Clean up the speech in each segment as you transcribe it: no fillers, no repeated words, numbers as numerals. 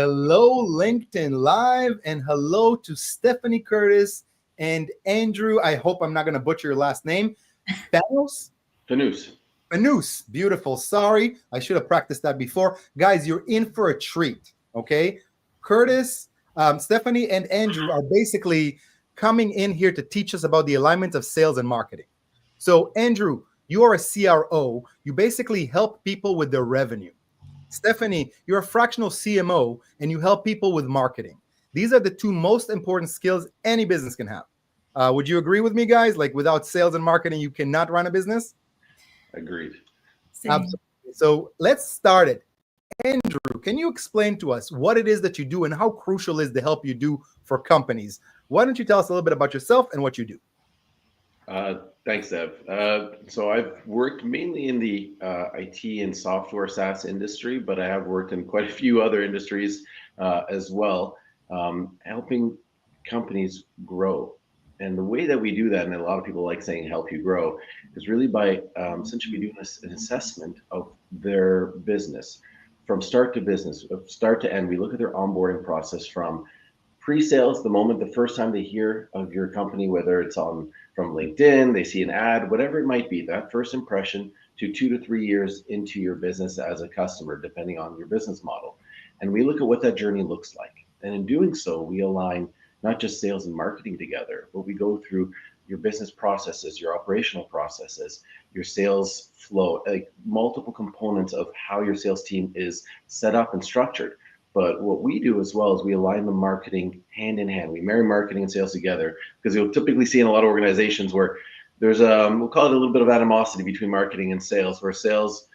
Hello, LinkedIn Live, and hello to Stephanie Curtis and Andrew. I hope I'm not going to butcher your last name. Panos? Fanous. Beautiful. Sorry, I should have practiced that before. Guys, you're in for a treat, okay? Curtis, Stephanie, and Andrew are basically coming in here to teach us about the alignment of sales and marketing. So, Andrew, you are a CRO. You basically help people with their revenue. Stephanie, you're a fractional CMO and you help people with marketing. These are the two most important skills any business can have. Would you agree with me, guys? Like without sales and marketing, you cannot run a business? Agreed. Same. Absolutely. So let's start it. Andrew, can you explain to us what it is that you do and how crucial is the help you do for companies? Why don't you tell us a little bit about yourself and what you do? Thanks, Ev. So I've worked mainly in the IT and software SaaS industry, but I have worked in quite a few other industries as well, helping companies grow. And the way that we do that, and a lot of people like saying help you grow, is really by essentially doing an assessment of their business from start to business, start to end. We look at their onboarding process from pre-sales, the moment, the first time they hear of your company, whether it's from LinkedIn, they see an ad, whatever it might be, that first impression to 2 to 3 years into your business as a customer, depending on your business model. And we look at what that journey looks like. And in doing so, we align not just sales and marketing together, but we go through your business processes, your operational processes, your sales flow, like multiple components of how your sales team is set up and structured. But what we do as well is we align the marketing hand in hand. We marry marketing and sales together because you'll typically see in a lot of organizations where there's we'll call it a little bit of animosity between marketing and sales, where sales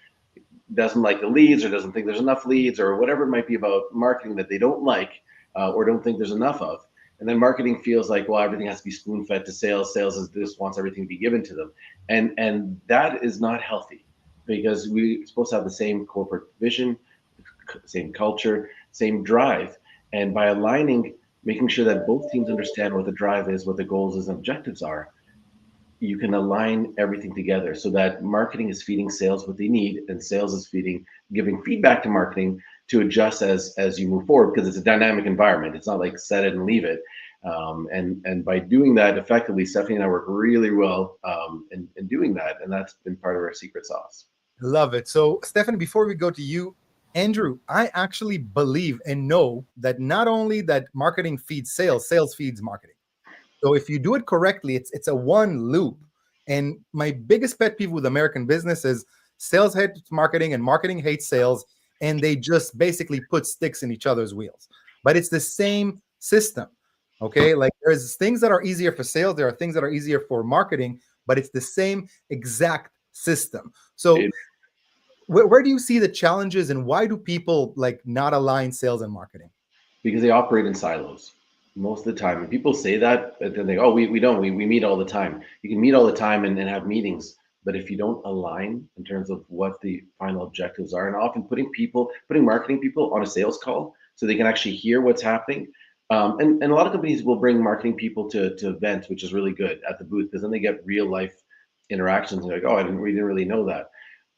doesn't like the leads or doesn't think there's enough leads or whatever it might be about marketing that they don't like or don't think there's enough of. And then marketing feels like, well, everything has to be spoon-fed to sales. Sales just wants everything to be given to them. And that is not healthy because we're supposed to have the same corporate vision, same culture, same drive. And by aligning, making sure that both teams understand what the drive is, what the goals and objectives are, you can align everything together so that marketing is feeding sales what they need and sales is giving feedback to marketing to adjust as you move forward, because it's a dynamic environment. It's not like set it and leave it. And by doing that effectively, Stephanie and I work really well in doing that. And that's been part of our secret sauce. Love it. So Stephanie, before we go to you, Andrew, I actually believe and know that not only that marketing feeds sales, sales feeds marketing. So if you do it correctly, it's a one loop. And my biggest pet peeve with American business is sales hates marketing and marketing hates sales, and they just basically put sticks in each other's wheels. But it's the same system, okay? Like there's things that are easier for sales, there are things that are easier for marketing, but it's the same exact system. So where do you see the challenges and why do people like not align sales and marketing? Because they operate in silos most of the time. And people say that, but then they, oh, we don't, we meet all the time. You can meet all the time and have meetings, but if you don't align in terms of what the final objectives are, and often putting marketing people on a sales call so they can actually hear what's happening. And a lot of companies will bring marketing people to events, which is really good at the booth, because then they get real life interactions. They're like, oh, we didn't really know that.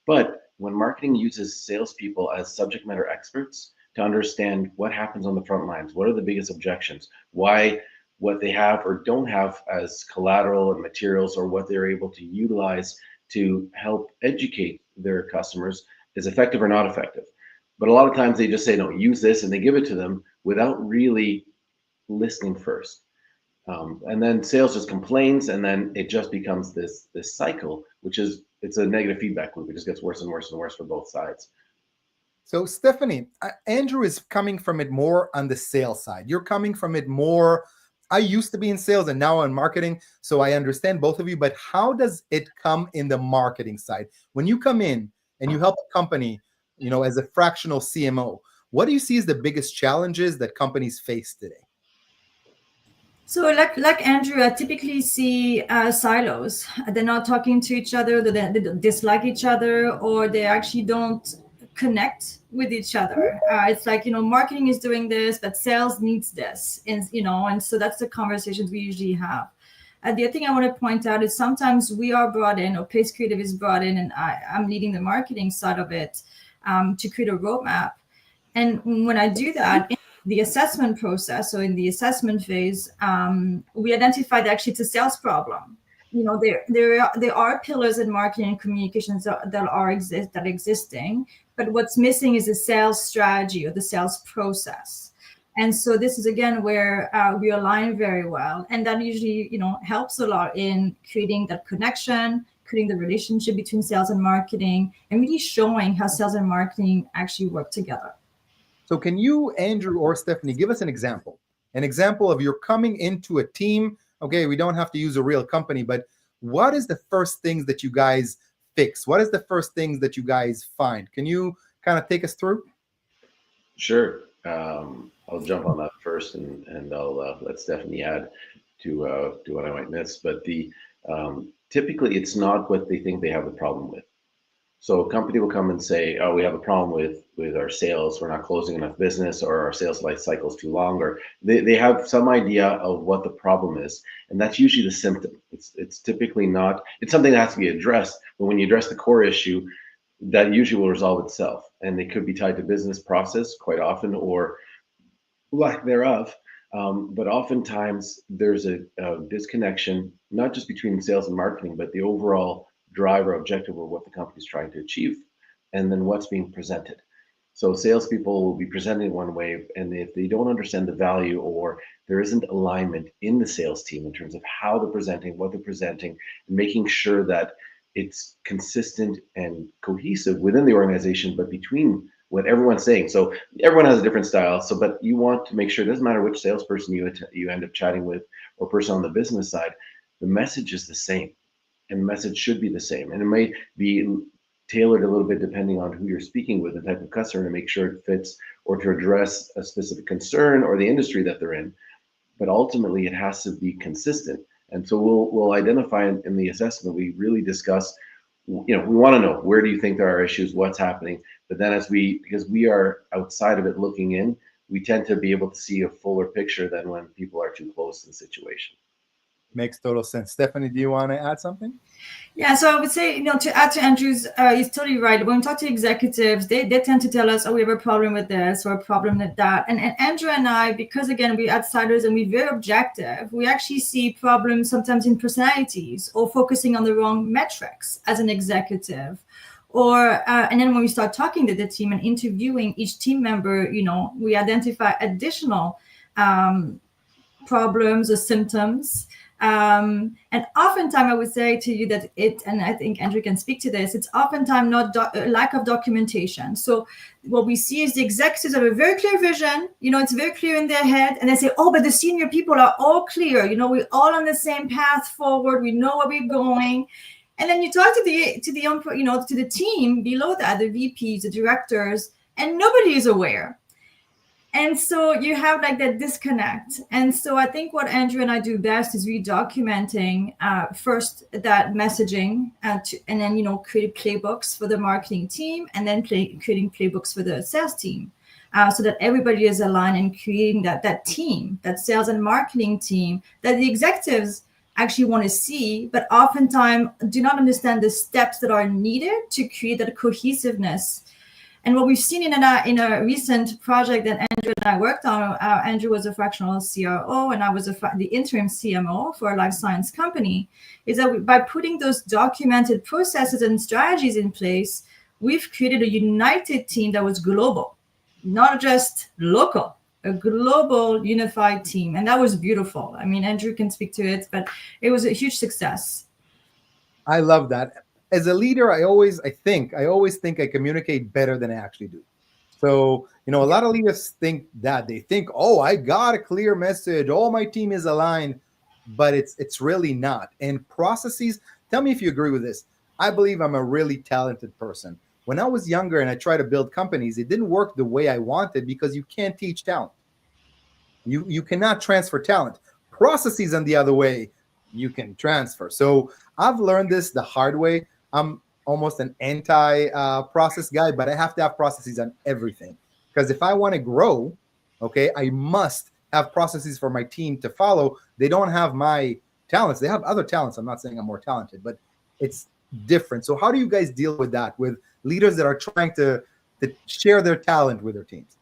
But when marketing uses salespeople as subject matter experts to understand what happens on the front lines, what are the biggest objections, why what they have or don't have as collateral and materials, or what they're able to utilize to help educate their customers is effective or not effective. But a lot of times they just say, no, use this, and they give it to them without really listening first. And then sales just complains, and then it just becomes this cycle, it's a negative feedback loop. It just gets worse and worse and worse for both sides. So Stephanie, Andrew is coming from it more on the sales side. You're coming from it more, I used to be in sales and now I'm marketing, so I understand both of you, but how does it come in the marketing side? When you come in and you help a company, as a fractional CMO, what do you see as the biggest challenges that companies face today? So like Andrew, I typically see silos. They're not talking to each other, they dislike each other, or they actually don't connect with each other. It's like, marketing is doing this, but sales needs this. And so that's the conversations we usually have. The other thing I want to point out is sometimes we are brought in, or Pace Creative is brought in, and I'm leading the marketing side of it to create a roadmap. And when I do that, in the assessment process, so in the assessment phase, we identified actually it's a sales problem. There are pillars in marketing and communications that are existing, but what's missing is a sales strategy or the sales process. And so this is again where we align very well, and that usually helps a lot in creating that connection, creating the relationship between sales and marketing, and really showing how sales and marketing actually work together. So can you, Andrew or Stephanie, give us an example of you're coming into a team? Okay, we don't have to use a real company, but what is the first things that you guys fix? What is the first things that you guys find? Can you kind of take us through? Sure. I'll jump on that first, and I'll let Stephanie add to what I might miss. But typically, it's not what they think they have a problem with. So a company will come and say, "Oh, we have a problem with our sales. We're not closing enough business, or our sales life cycle is too long." Or they have some idea of what the problem is, and that's usually the symptom. It's typically not. It's something that has to be addressed. But when you address the core issue, that usually will resolve itself, and they could be tied to business process quite often, or lack thereof. But oftentimes there's a disconnection, not just between sales and marketing, but the overall drive or objective of what the company is trying to achieve, and then what's being presented. So salespeople will be presenting one way, and if they don't understand the value, or there isn't alignment in the sales team in terms of how they're presenting, what they're presenting, and making sure that it's consistent and cohesive within the organization, but between what everyone's saying. So everyone has a different style. So, but you want to make sure it doesn't matter which salesperson you end up chatting with, or person on the business side, the message is the same, and the message should be the same. And it may be tailored a little bit depending on who you're speaking with, the type of customer, to make sure it fits, or to address a specific concern or the industry that they're in. But ultimately, it has to be consistent. And so we'll identify in the assessment, we really discuss, we want to know, where do you think there are issues, what's happening? But then because we are outside of it looking in, we tend to be able to see a fuller picture than when people are too close to the situation. Makes total sense. Stephanie, do you want to add something? Yeah, so I would say, to add to Andrew's, he's totally right. When we talk to executives, they tend to tell us, "Oh, we have a problem with this or a problem with that." And Andrew and I, because again, we're outsiders and we're very objective, we actually see problems sometimes in personalities, or focusing on the wrong metrics as an executive. Or and then when we start talking to the team and interviewing each team member, we identify additional problems or symptoms. And oftentimes I would say to you that and I think Andrew can speak to this, it's oftentimes not lack of documentation. So what we see is the executives have a very clear vision, it's very clear in their head, and they say, "Oh, but the senior people are all clear, we're all on the same path forward, we know where we're going." And then you talk to the team below that, the VPs, the directors, and nobody is aware. And so you have like that disconnect. And so I think what Andrew and I do best is documenting first that messaging, and then create playbooks for the marketing team, and then creating playbooks for the sales team, so that everybody is aligned and creating that team, that sales and marketing team that the executives actually want to see, but oftentimes do not understand the steps that are needed to create that cohesiveness. And what we've seen in a recent project that Andrew and I worked on, Andrew was a fractional CRO and I was the interim CMO for a life science company, is that by putting those documented processes and strategies in place, we've created a united team that was global, not just local, a global unified team. And that was beautiful. I mean, Andrew can speak to it, but it was a huge success. I love that. As a leader, I always think I communicate better than I actually do. So, a lot of leaders think that. They think, "Oh, I got a clear message. All my team is aligned," but it's really not. And processes, tell me if you agree with this. I believe I'm a really talented person. When I was younger and I tried to build companies, it didn't work the way I wanted because you can't teach talent. You cannot transfer talent. Processes on the other way, you can transfer. So I've learned this the hard way. I'm almost an anti-process guy, but I have to have processes on everything. Because if I want to grow, okay, I must have processes for my team to follow. They don't have my talents. They have other talents. I'm not saying I'm more talented, but it's different. So how do you guys deal with that, with leaders that are trying to share their talent with their teams?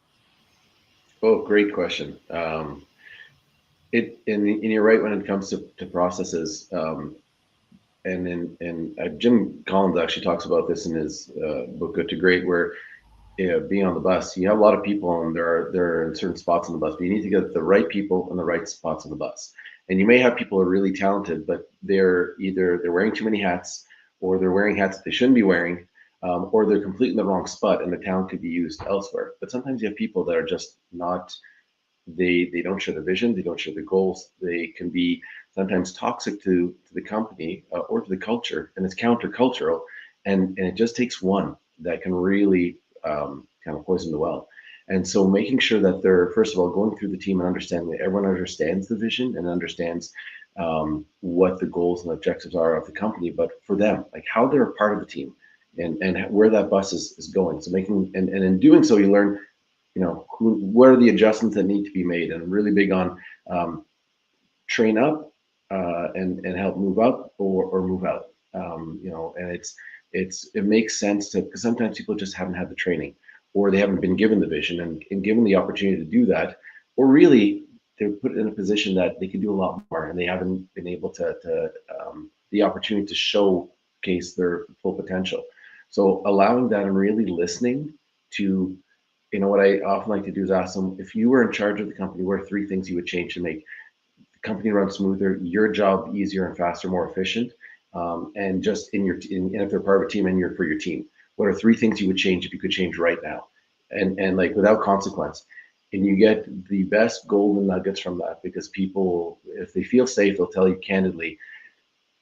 Oh, great question. And you're right when it comes to processes. And Jim Collins actually talks about this in his book Good to Great, where being on the bus, you have a lot of people, and there are certain spots on the bus, but you need to get the right people in the right spots on the bus. And you may have people who are really talented, but they're wearing too many hats, or they're wearing hats that they shouldn't be wearing, or they're completely in the wrong spot, and the talent could be used elsewhere. But sometimes you have people that are just not. They don't share the vision, they don't share the goals. They can be sometimes toxic to the company or to the culture, and it's countercultural. And it just takes one that can really kind of poison the well. And so making sure that they're, first of all, going through the team and understanding that everyone understands the vision and understands what the goals and objectives are of the company, but for them, like how they're a part of the team and where that bus is going. So making, and in doing so, you learn, what are the adjustments that need to be made. And I'm really big on train up and help move up or move out. And it makes sense because sometimes people just haven't had the training, or they haven't been given the vision and given the opportunity to do that, or really they're put in a position that they can do a lot more, and they haven't been able to the opportunity to showcase their full potential. So allowing that and really listening to, what I often like to do is ask them, if you were in charge of the company, what are 3 things you would change to make the company run smoother, your job easier and faster, more efficient? And just and if they're part of a team and for your team, what are 3 things you would change if you could change right now, and like without consequence? And you get the best golden nuggets from that, because people, if they feel safe, they'll tell you candidly.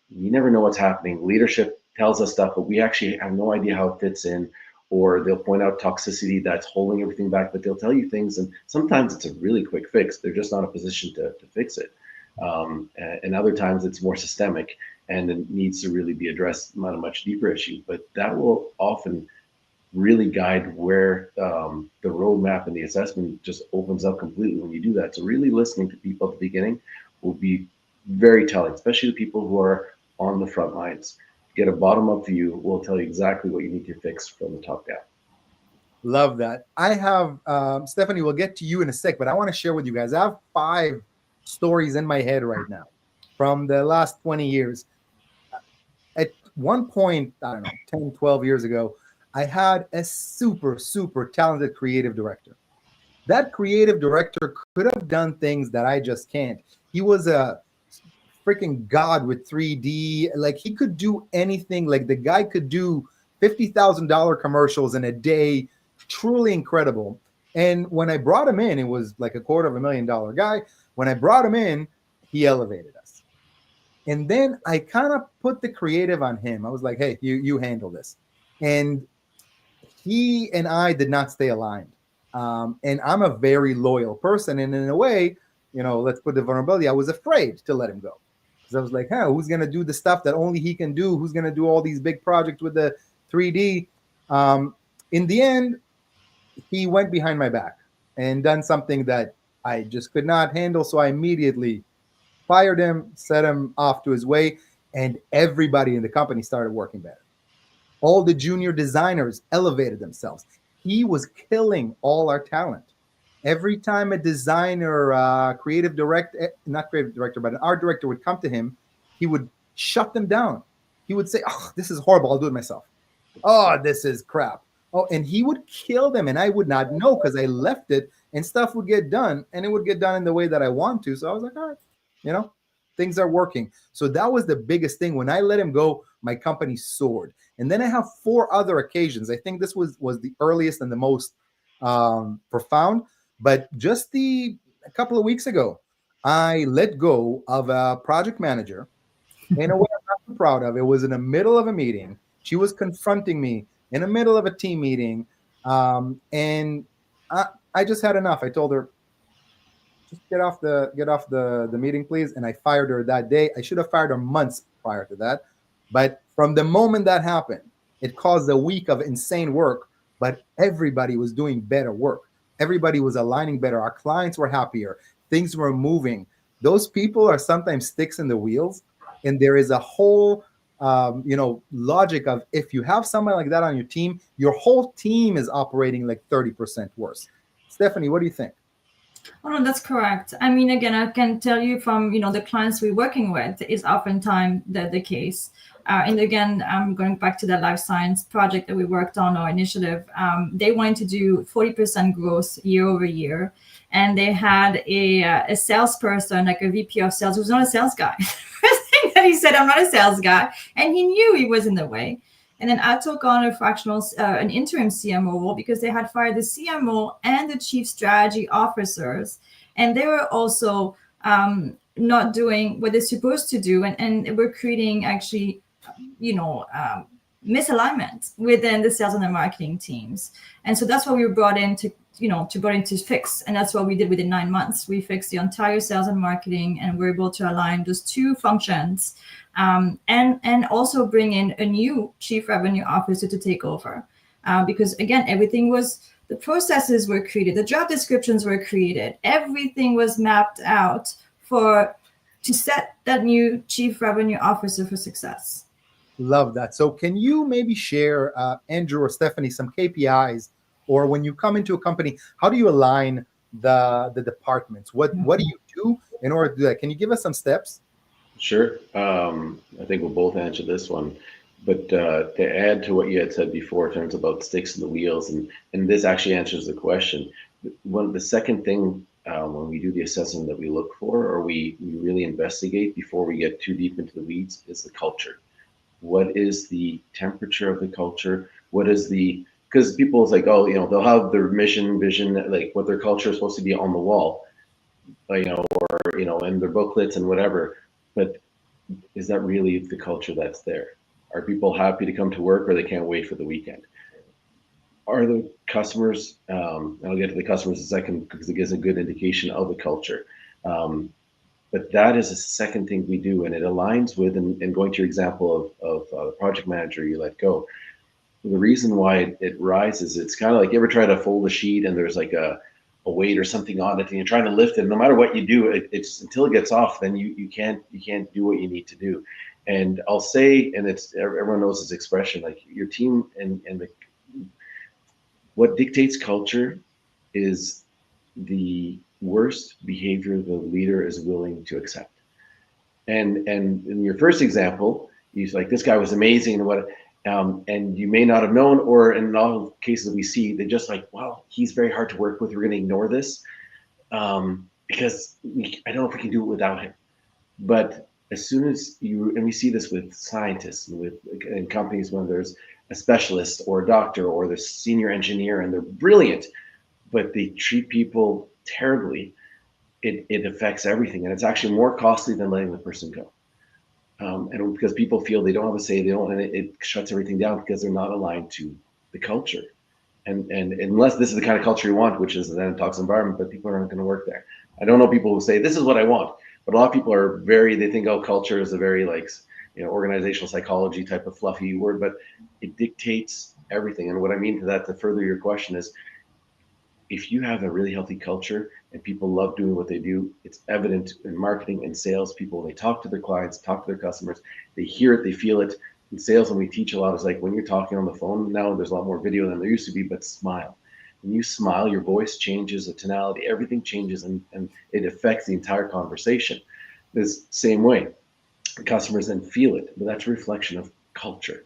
You never know what's happening. Leadership tells us stuff, but we actually have no idea how it fits in. Or they'll point out toxicity that's holding everything back, but they'll tell you things, and sometimes it's a really quick fix. They're just not in a position to fix it. And other times it's more systemic and it needs to really be addressed on a much deeper issue. But that will often really guide where the roadmap and the assessment just opens up completely when you do that. So really listening to people at the beginning will be very telling, especially the people who are on the front lines. Get a bottom-up view will tell you exactly what you need to fix from the top down. Love that. I have, Stephanie, we'll get to you in a sec, but I want to share with you guys. I have 5 stories in my head right now from the last 20 years. At one point, I don't know, 10, 12 years ago, I had a super, super talented creative director. That creative director could have done things that I just can't. He was a freaking god with 3D. Like, he could do anything. Like, the guy could do $50,000 commercials in a day. Truly incredible. And when I brought him in, it was like $250,000 guy. When I brought him in, he elevated us. And then I kind of put the creative on him. I was like, hey, you handle this. And he and I did not stay aligned. And I'm a very loyal person. And in a way, let's put the vulnerability, I was afraid to let him go. Because I was like, who's going to do the stuff that only he can do? Who's going to do all these big projects with the 3D? In the end, he went behind my back and done something that I just could not handle. So I immediately fired him, set him off to his way, and everybody in the company started working better. All the junior designers elevated themselves. He was killing all our talent. Every time a designer, not creative director, but an art director would come to him, he would shut them down. He would say, oh, this is horrible. I'll do it myself. Oh, this is crap. Oh, and he would kill them, and I would not know because I left it, and stuff would get done, and it would get done in the way that I want to. So I was like, all right, things are working. So that was the biggest thing. When I let him go, my company soared. And then I have 4 other occasions. I think this was the earliest and the most profound. But just a couple of weeks ago, I let go of a project manager in a way I'm not proud of. It was in the middle of a meeting. She was confronting me in the middle of a team meeting. And I just had enough. I told her, just get off the meeting, please. And I fired her that day. I should have fired her months prior to that. But from the moment that happened, it caused a week of insane work, but everybody was doing better work. Everybody was aligning better. Our clients were happier. Things were moving. Those people are sometimes sticks in the wheels. And there is a whole, logic of, if you have someone like that on your team, your whole team is operating like 30% worse. Stephanie, what do you think? Oh, no, that's correct. I mean, again, I can tell you from, the clients we're working with is oftentimes the case. And again, I'm going back to that life science project that we worked on, or initiative. They wanted to do 40% growth year over year. And they had a salesperson, like a VP of sales, who's not a sales guy. First thing that he said, I'm not a sales guy. And he knew he was in the way. And then I took on an interim CMO role because they had fired the CMO and the chief strategy officers. And they were also not doing what they're supposed to do. And we're creating actually, misalignment within the sales and the marketing teams. And so that's what we were brought in to fix. And that's what we did within 9 months. We fixed the entire sales and marketing, and we're able to align those two functions, and also bring in a new chief revenue officer to take over. Because again, the processes were created, the job descriptions were created, everything was mapped out to set that new chief revenue officer for success. Love that. So can you maybe share, Andrew or Stephanie, some KPIs, or when you come into a company, how do you align the departments? What do you do in order to do that? Can you give us some steps? Sure. I think we'll both answer this one. But to add to what you had said before in terms about sticks in the wheels, and this actually answers the question. The second thing when we do the assessment that we look for, or we really investigate before we get too deep into the weeds, is the culture. What is the temperature of the culture? Because people is like, oh, they'll have their mission, vision, like what their culture is supposed to be on the wall, or in their booklets and whatever. But is that really the culture that's there? Are people happy to come to work, or they can't wait for the weekend? Are the customers, and I'll get to the customers in a second because it gives a good indication of the culture. But that is the second thing we do, and it aligns with, and going to your example of the project manager you let go. The reason why it rises, it's kind of like, you ever try to fold a sheet and there's like a weight or something on it, and you're trying to lift it. No matter what you do, it's until it gets off, then you can't do what you need to do. And I'll say, and everyone knows this expression, like your team and what dictates culture is the worst behavior the leader is willing to accept. And in your first example, he's like, this guy was amazing, and you may not have known, or in all cases we see, they're just like, well, he's very hard to work with. We're going to ignore this because I don't know if we can do it without him. But as soon as and we see this with scientists and in companies, when there's a specialist or a doctor or the senior engineer, and they're brilliant, but they treat people terribly, it affects everything, and it's actually more costly than letting the person go. And because people feel they don't have a say, and it shuts everything down because they're not aligned to the culture. And unless this is the kind of culture you want, which is an toxic environment, but people aren't going to work there. I don't know people who say this is what I want, but a lot of people are they think, oh, culture is a very organizational psychology type of fluffy word, but it dictates everything. And what I mean to that, to further your question, is if you have a really healthy culture and people love doing what they do, it's evident in marketing and sales. People, they talk to their clients, talk to their customers, they hear it, they feel it. In sales, when we teach a lot, is like when you're talking on the phone now, there's a lot more video than there used to be, but smile. When you smile, your voice changes, the tonality, everything changes, and it affects the entire conversation. This same way, the customers then feel it, but that's a reflection of culture.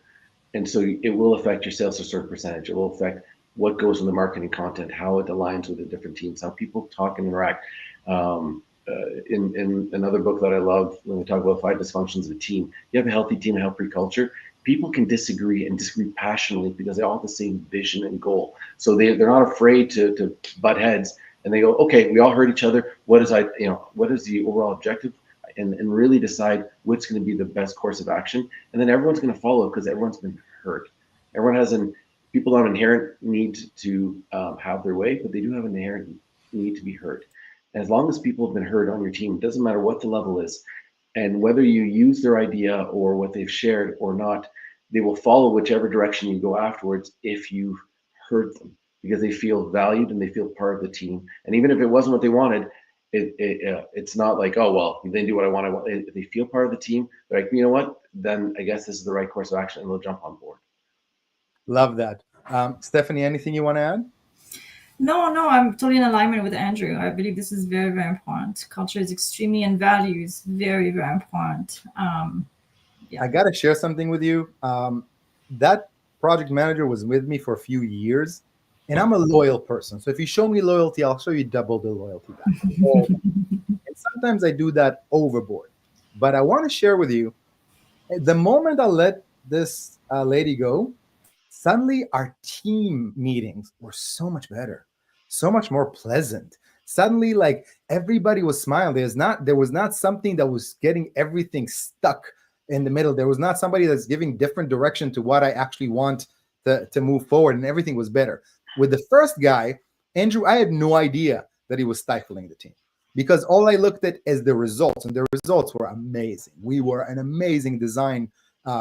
And so it will affect your sales to a certain percentage. It will affect what goes in the marketing content, how it aligns with the different teams, how people talk and interact. In another book that I love, when we talk about 5 dysfunctions of a team, you have a healthy team, a healthy culture. People can disagree and disagree passionately because they all have the same vision and goal. So they're not afraid to butt heads, and they go, okay, we all heard each other. What is the overall objective? And really decide what's going to be the best course of action. And then everyone's going to follow because everyone's been heard. People don't have an inherent need to have their way, but they do have an inherent need to be heard. And as long as people have been heard on your team, it doesn't matter what the level is, and whether you use their idea or what they've shared or not, they will follow whichever direction you go afterwards if you've heard them, because they feel valued and they feel part of the team. And even if it wasn't what they wanted, it's not like, oh, well, they do what I want. If they feel part of the team, they're like, you know what, then I guess this is the right course of action, and they'll jump on board. Love that. Stephanie, anything you want to add? No, I'm totally in alignment with Andrew. I believe this is very, very important. Culture is extremely, and values very, very important. Yeah. I got to share something with you. That project manager was with me for a few years, and I'm a loyal person. So if you show me loyalty, I'll show you double the loyalty back. And sometimes I do that overboard. But I want to share with you, the moment I let this lady go, suddenly our team meetings were so much better, so much more pleasant. Suddenly, like everybody was smiling. There was not something that was getting everything stuck in the middle. There was not somebody that's giving different direction to what I actually want to move forward, and everything was better. With the first guy, Andrew, I had no idea that he was stifling the team, because all I looked at is the results, and the results were amazing. We were an amazing design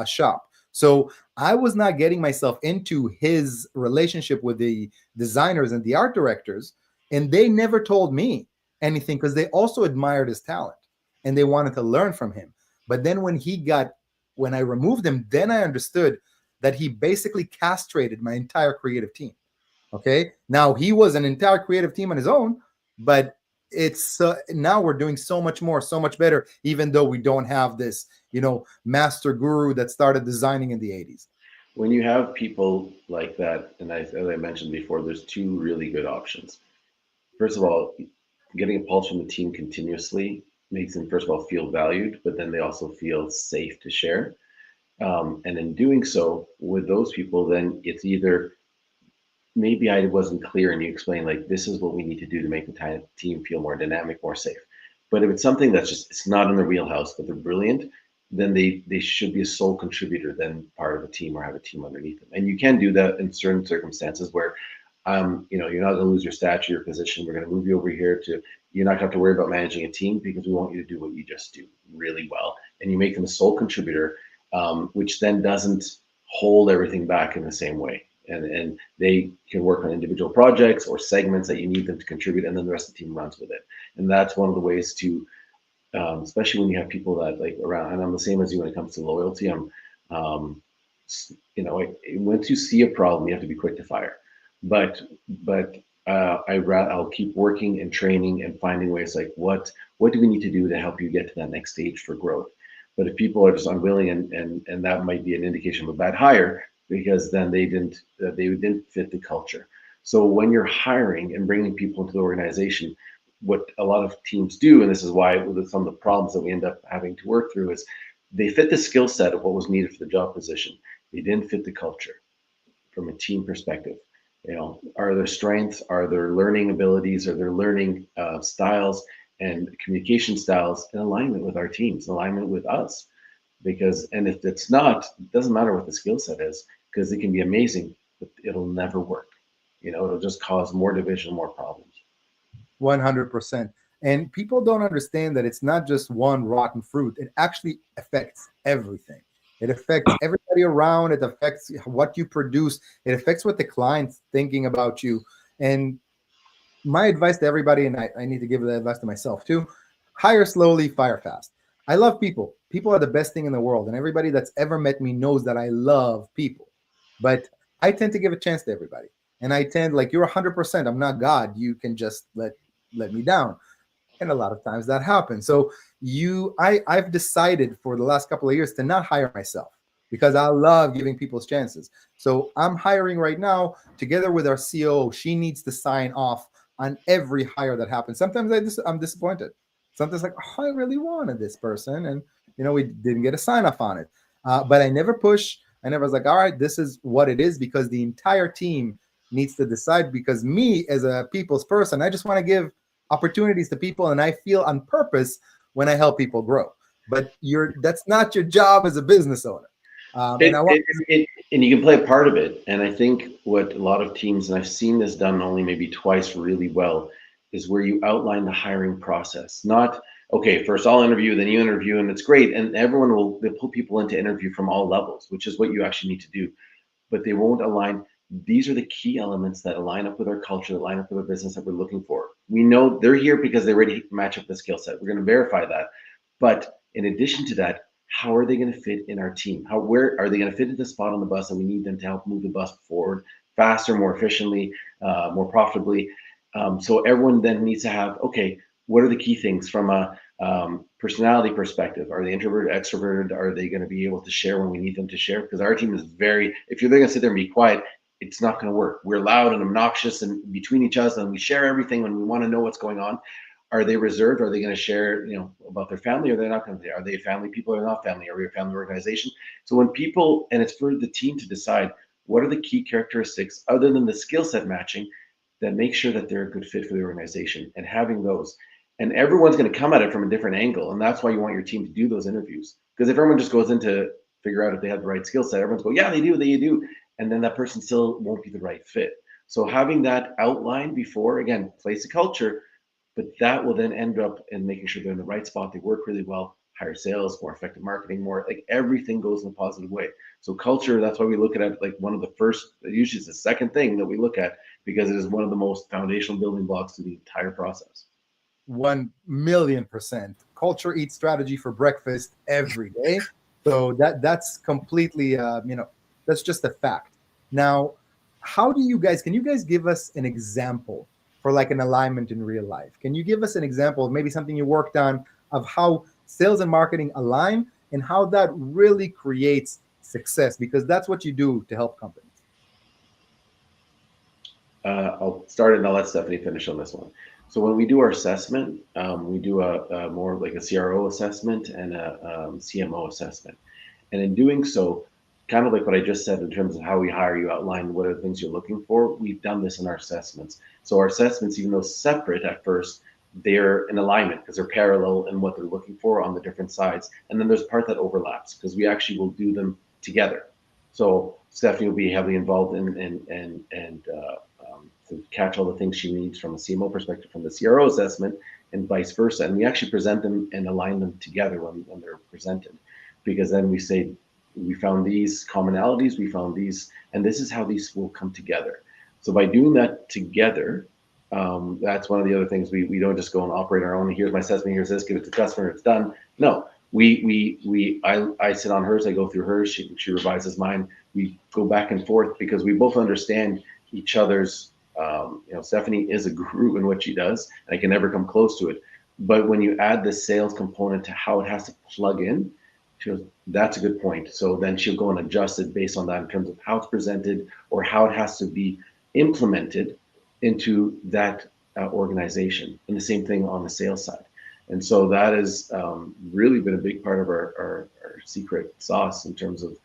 shop. So I was not getting myself into his relationship with the designers and the art directors, and they never told me anything because they also admired his talent and they wanted to learn from him. But then when I removed him, then I understood that he basically castrated my entire creative team. Okay, now he was an entire creative team on his own, but it's now we're doing so much more, so much better, even though we don't have this, master guru that started designing in the 80s. When you have people like that, and as I mentioned before, there's two really good options. First of all, getting a pulse from the team continuously makes them, first of all, feel valued, but then they also feel safe to share. And in doing so with those people, then it's either maybe I wasn't clear and you explained like this is what we need to do to make the team feel more dynamic, more safe. But if it's something that's just it's not in their wheelhouse, but they're brilliant, then they should be a sole contributor, then part of a team or have a team underneath them. And you can do that in certain circumstances where you're not going to lose your stature, your position. We're going to move you over here to, you're not going to have to worry about managing a team because we want you to do what you just do really well. And you make them a sole contributor, which then doesn't hold everything back in the same way. And they can work on individual projects or segments that you need them to contribute, and then the rest of the team runs with it. And that's one of the ways to, especially when you have people that like around, and I'm the same as you when it comes to loyalty. Once you see a problem, you have to be quick to fire. But I'll keep working and training and finding ways like what do we need to do to help you get to that next stage for growth. But if people are just unwilling, and that might be an indication of a bad hire, because then they didn't fit the culture. So when you're hiring and bringing people into the organization, what a lot of teams do, and this is why some of the problems that we end up having to work through, is they fit the skill set of what was needed for the job position. They didn't fit the culture from a team perspective. Are their strengths, are their learning abilities, are their learning styles and communication styles in alignment with our teams, in alignment with us? And if it's not, it doesn't matter what the skill set is, because it can be amazing, but it'll never work. It'll just cause more division, more problems. 100%. And people don't understand that it's not just one rotten fruit. It actually affects everything. It affects everybody around. It affects what you produce. It affects what the client's thinking about you. And my advice to everybody, and I need to give the advice to myself too, hire slowly, fire fast. I love people. People are the best thing in the world. And everybody that's ever met me knows that I love people. But I tend to give a chance to everybody. And I tend, like, you're 100%. I'm not God. You can just let me down. And a lot of times that happens. So I've decided for the last couple of years to not hire myself, because I love giving people chances. So I'm hiring right now together with our COO. She needs to sign off on every hire that happens. Sometimes I'm disappointed. Sometimes like, oh, I really wanted this person, and we didn't get a sign off on it. But I never push. I never was like, all right, this is what it is, because the entire team needs to decide. Because me as a people's person, I just want to give opportunities to people, and I feel on purpose when I help people grow. But that's not your job as a business owner. And you can play a part of it. And I think what a lot of teams, and I've seen this done only maybe twice really well, is where you outline the hiring process. Not, okay, first I'll interview, then you interview, and it's great. And they'll pull people into interview from all levels, which is what you actually need to do. But they won't align. These are the key elements that align up with our culture, that line up with our business that we're looking for. We know they're here because they already match up the skill set. We're going to verify that. But in addition to that, how are they going to fit in our team? Where are they going to fit into the spot on the bus that we need them to help move the bus forward faster, more efficiently, more profitably. So everyone then needs to have, okay, what are the key things from a personality perspective? Are they introverted, extroverted? Are they going to be able to share when we need them to share? Because our team is if you're going to sit there and be quiet, it's not going to work. We're loud and obnoxious and between each other, and we share everything when we want to know what's going on. Are they reserved? Are they going to share, about their family, or they're not going to? Are they family people or not family? Are we a family organization? So when people, and it's for the team to decide what are the key characteristics other than the skill set matching that make sure that they're a good fit for the organization, and having those. And everyone's going to come at it from a different angle, and that's why you want your team to do those interviews. Because if everyone just goes in to figure out if they have the right skill set, everyone's go, yeah, they do, and then that person still won't be the right fit. So having that outline before, again, place a culture, but that will then end up in making sure they're in the right spot. They work really well, higher sales, more effective marketing, more like everything goes in a positive way. So culture, that's why we look at it like one of the first, usually it's the second thing that we look at, because it is one of the most foundational building blocks to the entire process. 1,000,000%. Culture eats strategy for breakfast every day. So that's completely, that's just a fact. Now, can you guys give us an example for like an alignment in real life? Can you give us an example of maybe something you worked on of how sales and marketing align and how that really creates success? Because that's what you do to help companies. I'll start and I'll let Stephanie finish on this one. So when we do our assessment, we do a more like a CRO assessment and a CMO assessment. And in doing so, kind of like what I just said in terms of how we hire you, outline what are the things you're looking for, we've done this in our assessments. So our assessments, even though separate at first, they're in alignment because they're parallel in what they're looking for on the different sides. And then there's a part that overlaps because we actually will do them together. So Stephanie will be heavily involved to catch all the things she needs from a CMO perspective, from the CRO assessment, and vice versa. And we actually present them and align them together when they're presented, because then we say, we found these commonalities, we found these, and this is how these will come together. So by doing that together, that's one of the other things. We don't just go and operate our own. Here's my assessment, here's this, give it to the customer, it's done. No, I sit on hers, I go through hers, she revises mine. We go back and forth because we both understand each other's. Stephanie is a guru in what she does, and I can never come close to it. But when you add the sales component to how it has to plug in, she goes, that's a good point. So then she'll go and adjust it based on that in terms of how it's presented or how it has to be implemented into that organization. And the same thing on the sales side. And so that has really been a big part of our secret sauce in terms of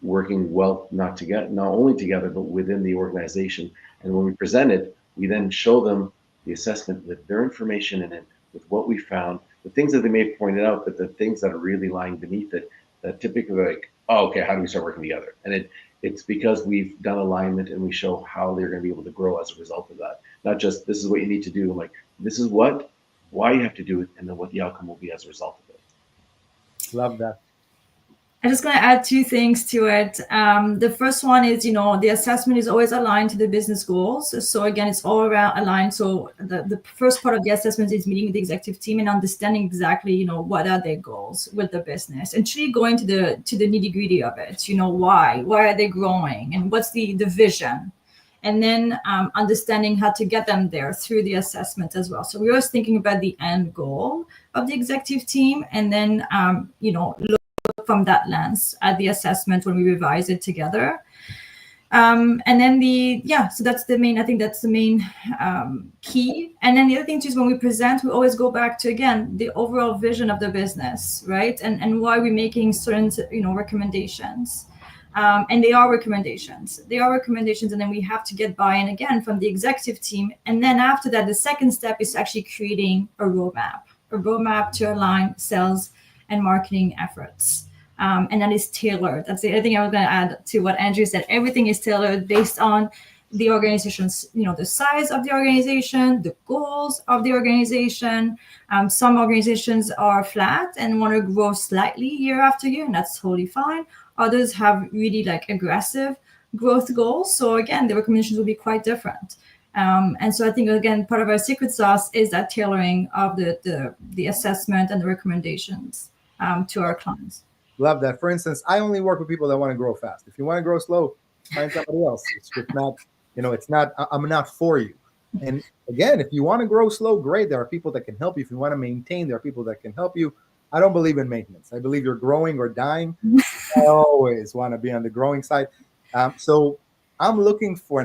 working well, not only together, but within the organization. And when we present it, we then show them the assessment with their information in it, with what we found, the things that they may have pointed out, but the things that are really lying beneath it, that typically like, oh, okay, how do we start working together? And it's because we've done alignment and we show how they're going to be able to grow as a result of that. Not just, this is what you need to do. I'm like, this is why you have to do it, and then what the outcome will be as a result of it. Love that. I'm just going to add two things to it. The first one is, the assessment is always aligned to the business goals. So again, it's all around aligned. So the first part of the assessment is meeting with the executive team and understanding exactly, what are their goals with the business, and truly going to the nitty gritty of it. Why are they growing, and what's the vision, and then understanding how to get them there through the assessment as well. So we're always thinking about the end goal of the executive team, and then look from that lens at the assessment when we revise it together. And then so that's the main, I think that's the main key. And then the other thing too is when we present, we always go back to, again, the overall vision of the business, right? And why we're making certain, recommendations. And they are recommendations. And then we have to get buy-in again from the executive team. And then after that, the second step is actually creating a roadmap to align sales and marketing efforts. And that is tailored. That's the other thing I was going to add to what Andrew said. Everything is tailored based on the organization's, the size of the organization, the goals of the organization. Some organizations are flat and want to grow slightly year after year, and that's totally fine. Others have really aggressive growth goals. So again, the recommendations will be quite different. And so I think, again, part of our secret sauce is that tailoring of the assessment and the recommendations to our clients. Love that. For instance, I only work with people that want to grow fast. If you want to grow slow, find somebody else. It's just not, it's not, I'm not for you. And again, if you want to grow slow, great. There are people that can help you. If you want to maintain, there are people that can help you. I don't believe in maintenance. I believe you're growing or dying. I always want to be on the growing side. So I'm looking for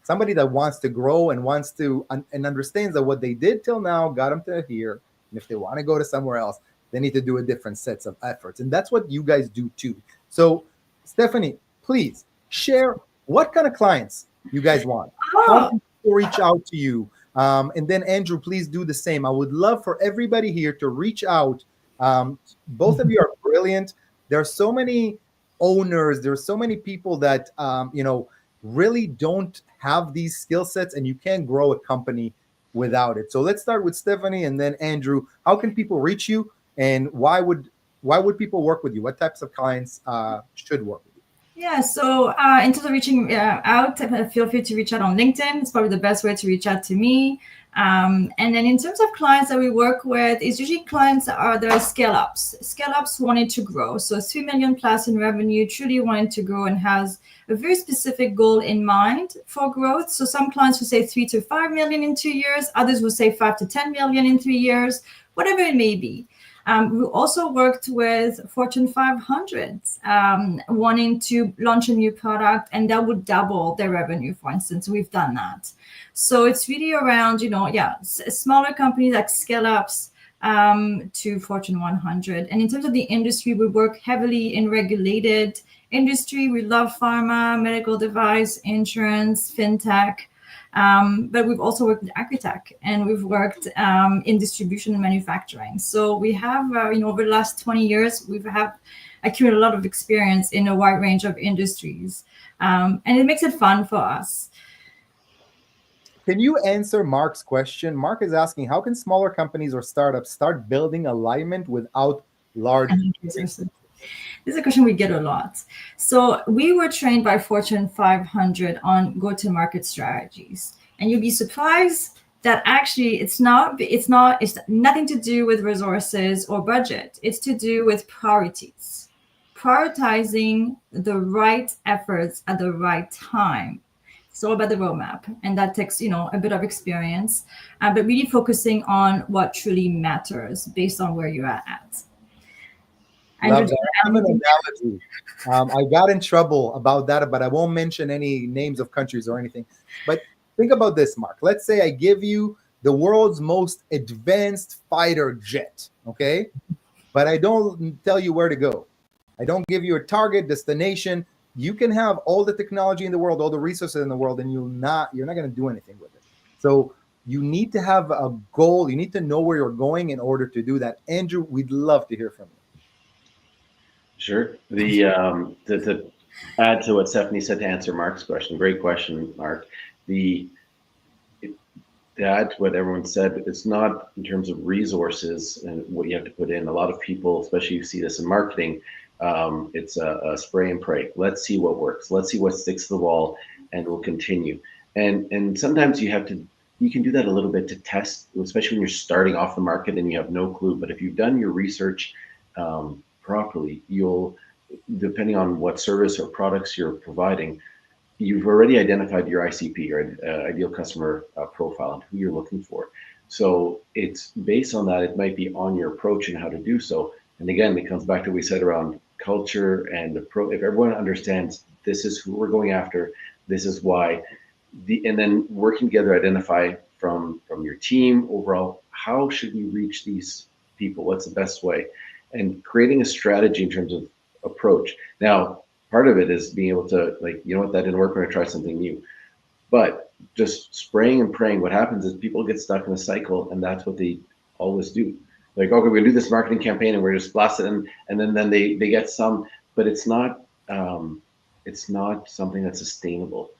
somebody that wants to grow and wants to and understands that what they did till now got them to here. And if they want to go to somewhere else, they need to do a different sets of efforts. And that's what you guys do too. So Stephanie, please share what kind of clients you guys want. How can people reach out to you? And then Andrew, please do the same. I would love for everybody here to reach out. Both of you are brilliant. There are so many owners. There are so many people that, really don't have these skill sets, and you can't grow a company without it. So let's start with Stephanie and then Andrew. How can people reach you, and why would people work with you? What types of clients should work with you? Yeah, so in terms of reaching out, feel free to reach out on LinkedIn. It's probably the best way to reach out to me. And then in terms of clients that we work with, it's usually clients that are scale-ups wanting to grow. So 3 million plus in revenue, truly wanting to grow and has a very specific goal in mind for growth. So some clients will say 3 to 5 million in 2 years. Others will say 5 to 10 million in 3 years, whatever it may be. We also worked with Fortune 500s wanting to launch a new product, and that would double their revenue, for instance. We've done that. So it's really around, smaller companies like scale-ups to Fortune 100. And in terms of the industry, we work heavily in regulated industry. We love pharma, medical device, insurance, fintech. But we've also worked in agri-tech, and we've worked in distribution and manufacturing. So we have, over the last 20 years, accumulated a lot of experience in a wide range of industries. And it makes it fun for us. Can you answer Mark's question? Mark is asking, how can smaller companies or startups start building alignment without large businesses? This is a question we get a lot. So we were trained by Fortune 500 on go-to-market strategies, and you'll be surprised that actually it's nothing to do with resources or budget. It's to do with priorities, prioritizing the right efforts at the right time. It's all about the roadmap, and that takes a bit of experience, but really focusing on what truly matters based on where you're at. Love that. I have an analogy. I got in trouble about that, but I won't mention any names of countries or anything. But think about this, Mark. Let's say I give you the world's most advanced fighter jet, okay? But I don't tell you where to go. I don't give you a target destination. You can have all the technology in the world, all the resources in the world, and you're not going to do anything with it. So you need to have a goal. You need to know where you're going in order to do that. Andrew, we'd love to hear from you. Sure. To add to what Stephanie said to answer Mark's question, great question, Mark. To add to what everyone said, it's not in terms of resources and what you have to put in. A lot of people, especially you see this in marketing, it's a spray and pray. Let's see what works. Let's see what sticks to the wall, and we'll continue. And sometimes you can do that a little bit to test, especially when you're starting off the market and you have no clue. But if you've done your research properly, you'll, depending on what service or products you're providing, you've already identified your ICP, your ideal customer profile, and who you're looking for. So it's based on that. It might be on your approach and how to do so. And again, it comes back to what we said around culture and if everyone understands this is who we're going after, this is why, and then working together, identify from your team overall, how should we reach these people? What's the best way? And creating a strategy in terms of approach. Now, part of it is being able to, that didn't work, we're gonna try something new. But just spraying and praying, what happens is people get stuck in a cycle, and that's what they always do. Like, okay, we're gonna do this marketing campaign and we're just blasting, and then they get some, but it's not something that's sustainable.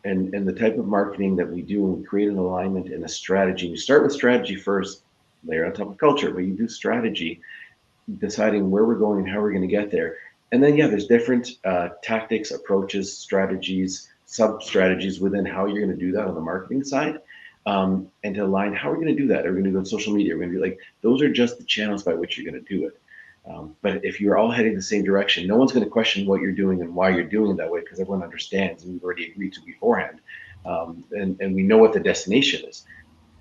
And the type of marketing that we do, when we create an alignment and a strategy, you start with strategy first, layer on top of culture, but you do strategy, deciding where we're going and how we're going to get there. And then, there's different tactics, approaches, strategies, sub-strategies within how you're going to do that on the marketing side. And to align how we're going to do that. Are we going to go on social media? We're going to be those are just the channels by which you're going to do it. But if you're all heading the same direction, no one's going to question what you're doing and why you're doing it that way, because everyone understands and we've already agreed to beforehand. And we know what the destination is.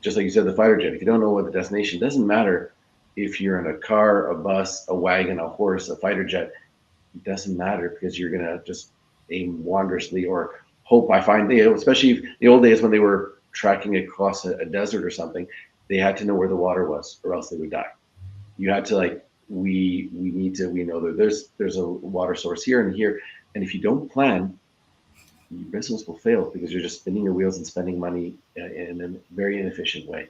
Just like you said, the fighter jet, if you don't know what the destination, it doesn't matter if you're in a car, a bus, a wagon, a horse, a fighter jet, it doesn't matter, because you're going to just aim wondrously or hope. I find, especially the old days when they were tracking across a desert or something, they had to know where the water was or else they would die. You had to we know that there's a water source here and here. And if you don't plan, your business will fail, because you're just spinning your wheels and spending money in a very inefficient way.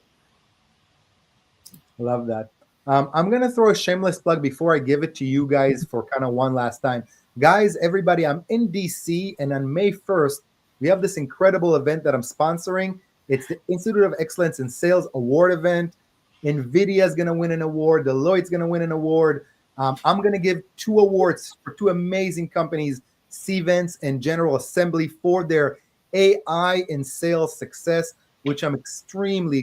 Love that. I'm going to throw a shameless plug before I give it to you guys for kind of one last time. Guys, everybody, I'm in DC, and on May 1st, we have this incredible event that I'm sponsoring. It's the Institute of Excellence in Sales Award event. NVIDIA is going to win an award. Deloitte's going to win an award. I'm going to give 2 awards for 2 amazing companies, Cvents and General Assembly, for their AI in sales success, which I'm extremely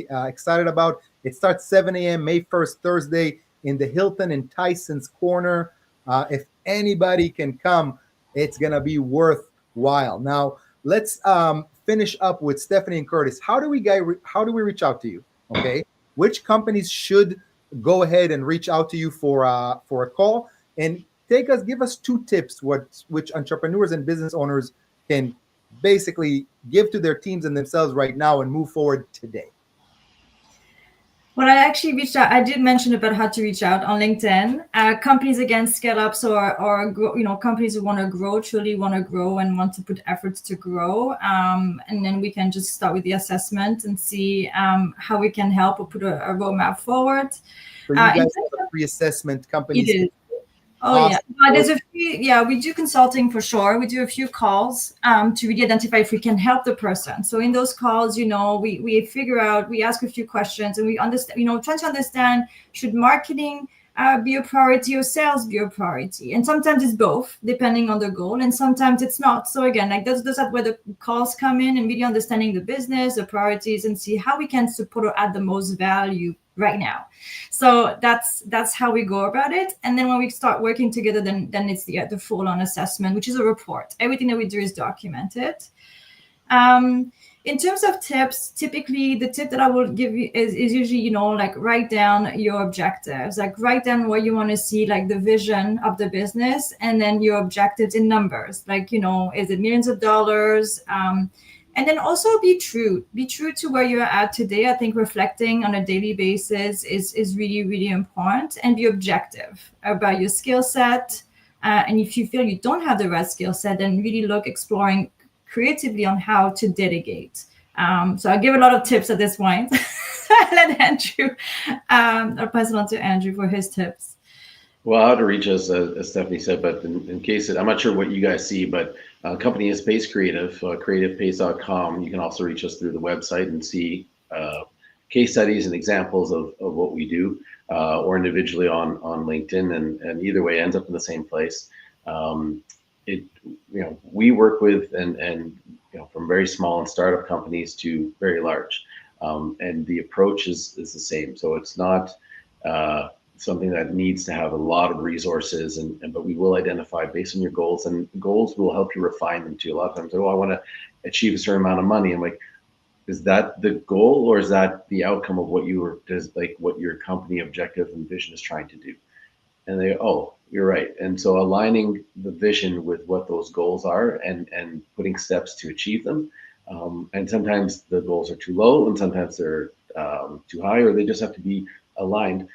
excited about. It starts 7 a.m. May 1st, Thursday, in the Hilton in Tyson's Corner. If anybody can come, it's going to be worthwhile. Now, let's finish up with Stephanie and Curtis. How do we reach out to you? Okay. Which companies should go ahead and reach out to you for a call? And give us 2 tips which entrepreneurs and business owners can basically give to their teams and themselves right now and move forward today. Well, I actually reached out. I did mention about how to reach out on LinkedIn. Companies, again, scale-ups or companies who want to grow, truly want to grow and want to put efforts to grow. And then we can just start with the assessment and see how we can help or put a roadmap forward. So you guys have a pre-assessment companies. It is. Oh, yeah. There's a few, we do consulting for sure. We do a few calls to really identify if we can help the person. So in those calls, we figure out, we ask a few questions, and we understand, trying to understand, should marketing be a priority or sales be a priority? And sometimes it's both, depending on the goal, and sometimes it's not. So again, those are where the calls come in, and really understanding the business, the priorities, and see how we can support or add the most value right now. So that's how we go about it. And then when we start working together, then it's the full-on assessment, which is a report. Everything that we do is documented. In terms of tips, typically the tip that I will give you is usually, write down your objectives, write down what you want to see, the vision of the business, and then your objectives in numbers, is it millions of dollars? And then also be true to where you're at today. I think reflecting on a daily basis is really, really important, and be objective about your skill set. And if you feel you don't have the right skill set, then really exploring creatively on how to delegate. So I'll give a lot of tips at this point. Let Andrew, I'll pass it on to Andrew for his tips. Well, how to reach us, as Stephanie said, but in case I'm not sure what you guys see, but company is Pace Creative, creativepace.com. You can also reach us through the website and see case studies and examples of what we do, or individually on LinkedIn, and either way ends up in the same place. We work with and from very small and startup companies to very large, and the approach is the same. So it's not something that needs to have a lot of resources, but we will identify based on your goals, and goals will help you refine them too. A lot of times, I want to achieve a certain amount of money. I'm like, is that the goal, or is that the outcome of what what your company objective and vision is trying to do? And they, you're right. And so aligning the vision with what those goals are, and putting steps to achieve them. And sometimes the goals are too low, and sometimes they're too high, or they just have to be aligned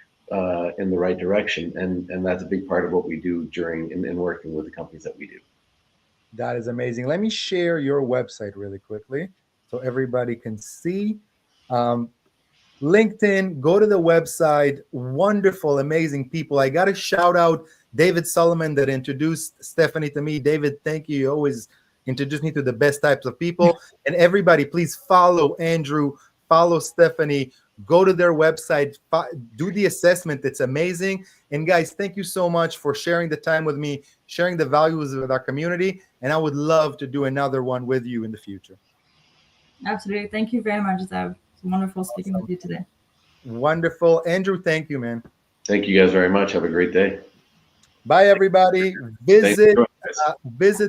in the right direction. And that's a big part of what we do in working with the companies that we do. That is amazing. Let me share your website really quickly so everybody can see. LinkedIn, go to the website. Wonderful, amazing people. I got to shout out David Solomon that introduced Stephanie to me. David, thank you. You always introduce me to the best types of people. And everybody, please follow Andrew, follow Stephanie, go to their website, do the assessment. It's amazing. And guys, thank you so much for sharing the time with me, sharing the values with our community. And I would love to do another one with you in the future. Absolutely. Thank you very much, Zev. It's wonderful speaking with you today. Wonderful. Andrew, thank you, man. Thank you guys very much. Have a great day. Bye, everybody. Visit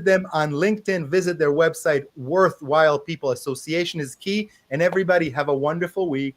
them on LinkedIn. Visit their website. Worthwhile People Association is key. And everybody have a wonderful week.